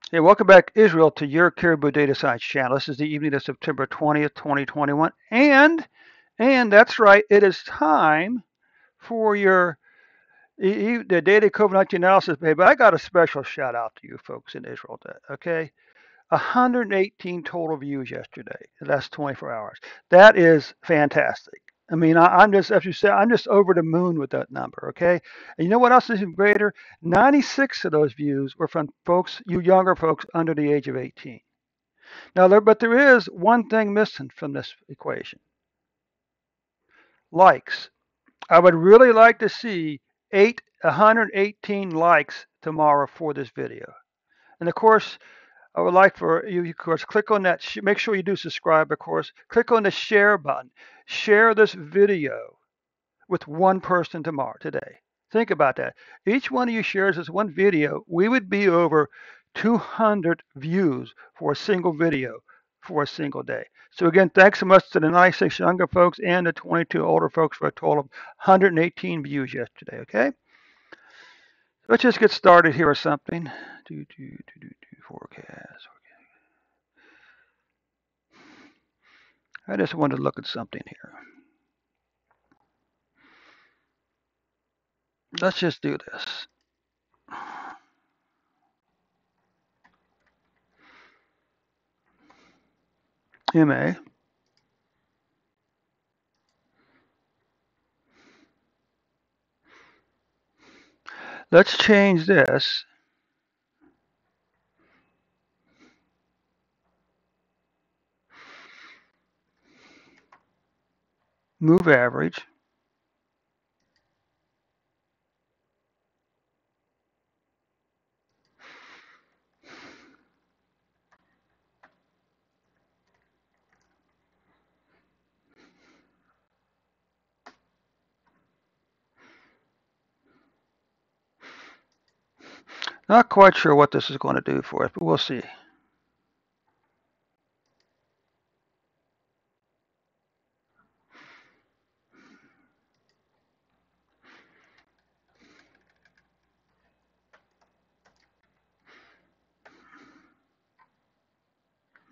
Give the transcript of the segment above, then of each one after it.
Hey, welcome back, Israel, to your Caribou Data Science channel. This is the evening of September 20th, 2021. And that's right, it is time for your the daily COVID-19 analysis, baby. I got a special shout out to you folks in Israel, okay? 118 total views yesterday, the last 24 hours. That is fantastic. I mean, I'm just, as you said, I'm just over the moon with that number, okay? And you know what else is even greater? 96 of those views were from folks, you younger folks under the age of 18. Now, but there is one thing missing from this equation: likes. I would really like to see 118 likes tomorrow for this video. And of course, I would like for you, of course, click on that. Make sure you do subscribe, of course. Click on the share button. Share this video with one person tomorrow, today. Think about that. Each one of you shares this one video, we would be over 200 views for a single video for a single day. So again, thanks so much to the 96 younger folks and the 22 older folks for a total of 118 views yesterday. Okay, let's just get started here or something. Forecast. I just wanted to look at something here. Let's just do this. MA. Let's change this. Move average. Not quite sure what this is going to do for us, but we'll see.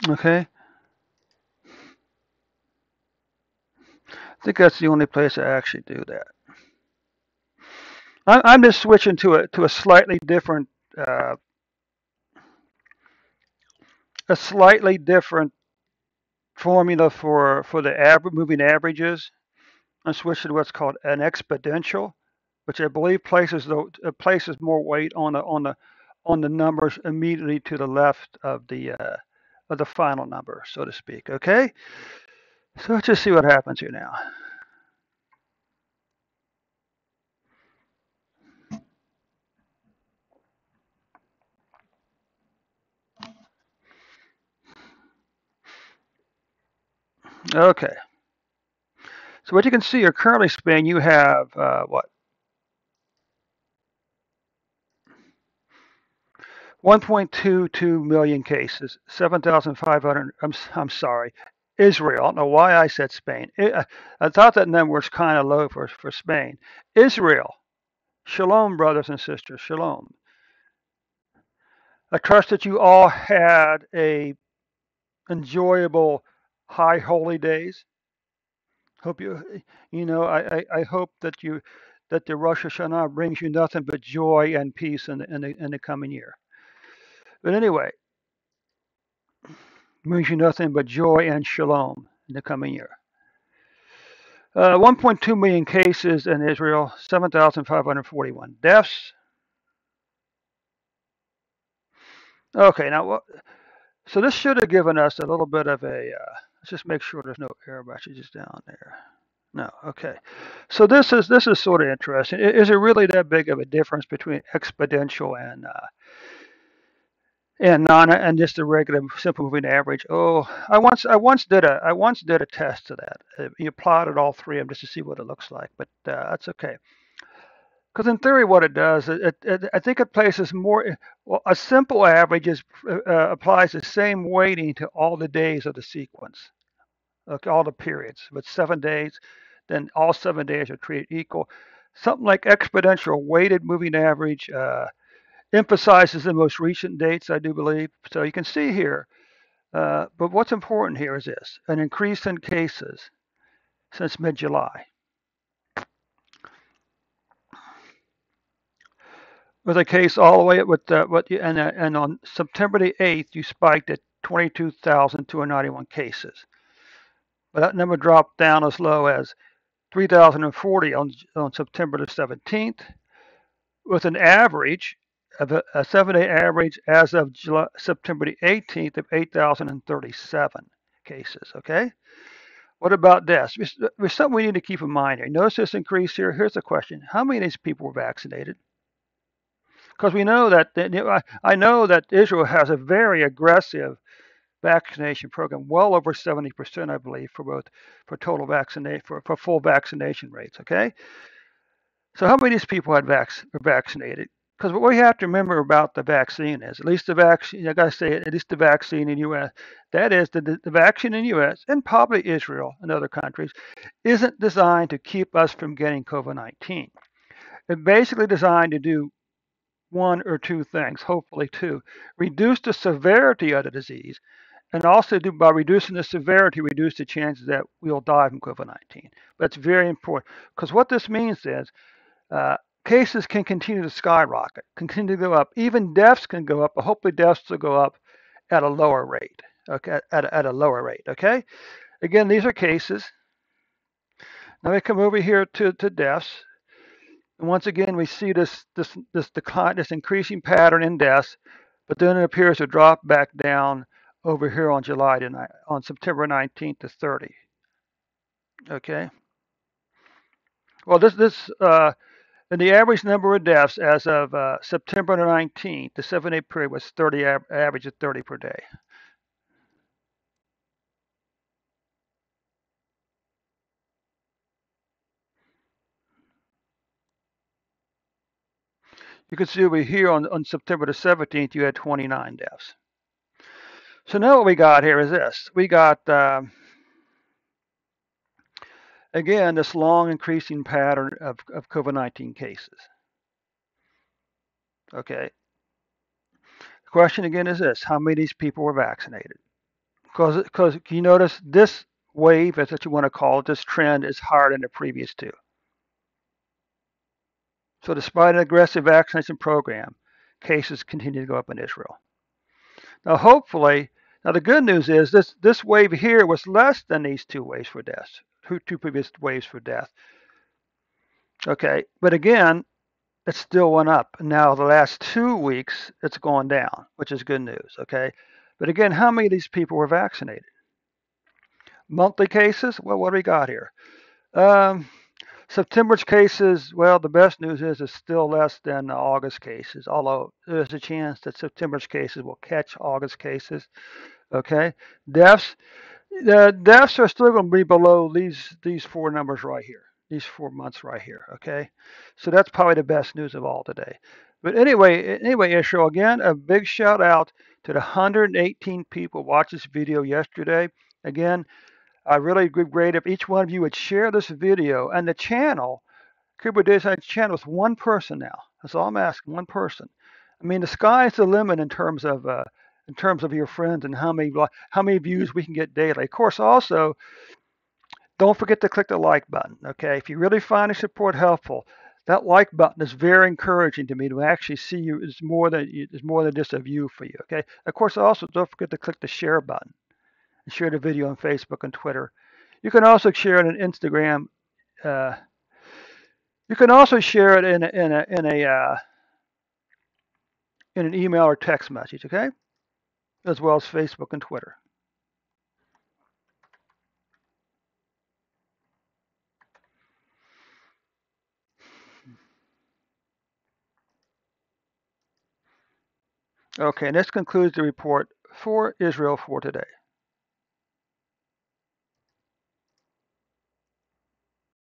Okay. I think that's the only place I actually do that. I'm just switching to a slightly different uh, formula for the moving averages. I'm switching to what's called an exponential, which I believe places more weight on the numbers immediately to the left of the final number, so to speak. Okay, so let's just see what happens here now. Okay, so what you can see here currently, Spain, you have what 1.22 million cases, 7,500. I'm sorry, Israel. I don't know why I said Spain. I thought that number was kind of low for Spain. Israel. Shalom, brothers and sisters. Shalom. I trust that you all had a enjoyable high holy days. Hope I hope that the Rosh Hashanah brings you nothing but joy and peace in the coming year. But anyway, brings you nothing but joy and shalom in the coming year. 1.2 million cases in Israel, 7,541 deaths. Okay, now so this should have given us a little bit of a. Let's just make sure there's no error messages down there. No, okay. So this is sort of interesting. Is it really that big of a difference between exponential and non and just a regular simple moving average? Oh, I once did a test of that. You plotted all three of them just to see what it looks like, but that's okay. Because in theory, what it does, I think it places more. Well, a simple average applies the same weighting to all the days of the sequence, okay, all the periods. But 7 days, then all 7 days are treated equal. Something like exponential weighted moving average emphasizes the most recent dates, I do believe. So you can see here. But what's important here is this: an increase in cases since mid-July. With a case all the way with and on September the 8th, you spiked at 22,291 cases. But that number dropped down as low as 3,040 on September the 17th, with an average of a 7-day average as of September the 18th of 8,037 cases. Okay. What about deaths? There's something we need to keep in mind here. Notice this increase here. Here's the question: how many of these people were vaccinated? Because we know that I know that Israel has a very aggressive vaccination program, well over 70%, I believe, for total vaccination for full vaccination rates. Okay, so how many of these people were vaccinated? Because what we have to remember about the vaccine is, at least the vaccine, I gotta say it, at least the vaccine in the U.S., that is, the vaccine in the U.S. and probably Israel and other countries isn't designed to keep us from getting COVID-19. It's basically designed to do one or two things, hopefully two: reduce the severity of the disease, and also by reducing the severity, reduce the chances that we'll die from COVID-19. That's very important, because what this means is uh, cases can continue to skyrocket, continue to go up. Even deaths can go up, but hopefully deaths will go up at a lower rate. Okay, at a lower rate. Okay. Again, these are cases. Now we come over here to deaths. And once again, we see this decline, this increasing pattern in deaths, but then it appears to drop back down over here on September 19th to 30. Okay. Well, and the average number of deaths as of September 19th, the 7-day period was 30, average of 30 per day. You can see over here on September the 17th, you had 29 deaths. So now what we got here is this. We got, again, this long increasing pattern of COVID-19 cases. Okay. The question again is this: how many of these people were vaccinated? Because you notice this wave, as what you want to call it, this trend is higher than the previous two. So despite an aggressive vaccination program, cases continue to go up in Israel. Now, hopefully, now the good news is this wave here was less than these two waves for deaths, two previous waves for death. Okay, but again, it still went up. Now the last 2 weeks, it's gone down, which is good news. Okay, but again, how many of these people were vaccinated? Monthly cases? Well, what do we got here? Um, September's cases, well, the best news is it's still less than August cases, although there's a chance that September's cases will catch August cases. Okay, deaths. The deaths are still going to be below these four numbers right here, these 4 months right here. Okay, so that's probably the best news of all today. But anyway, Israel, again, a big shout out to the 118 people who watched this video yesterday. Again, I really would be great if each one of you would share this video and the channel. Kuba Design channel with one person now. That's all I'm asking, one person. I mean, the sky's the limit in terms of your friends and how many views we can get daily. Of course, also don't forget to click the like button. Okay, if you really find the support helpful, that like button is very encouraging to me to actually see you. It's more than just a view for you. Okay. Of course, also don't forget to click the share button and share the video on Facebook and Twitter. You can also share it on Instagram. Uh, you can also share it in an email or text message, okay? As well as Facebook and Twitter. Okay, and this concludes the report for Israel for today.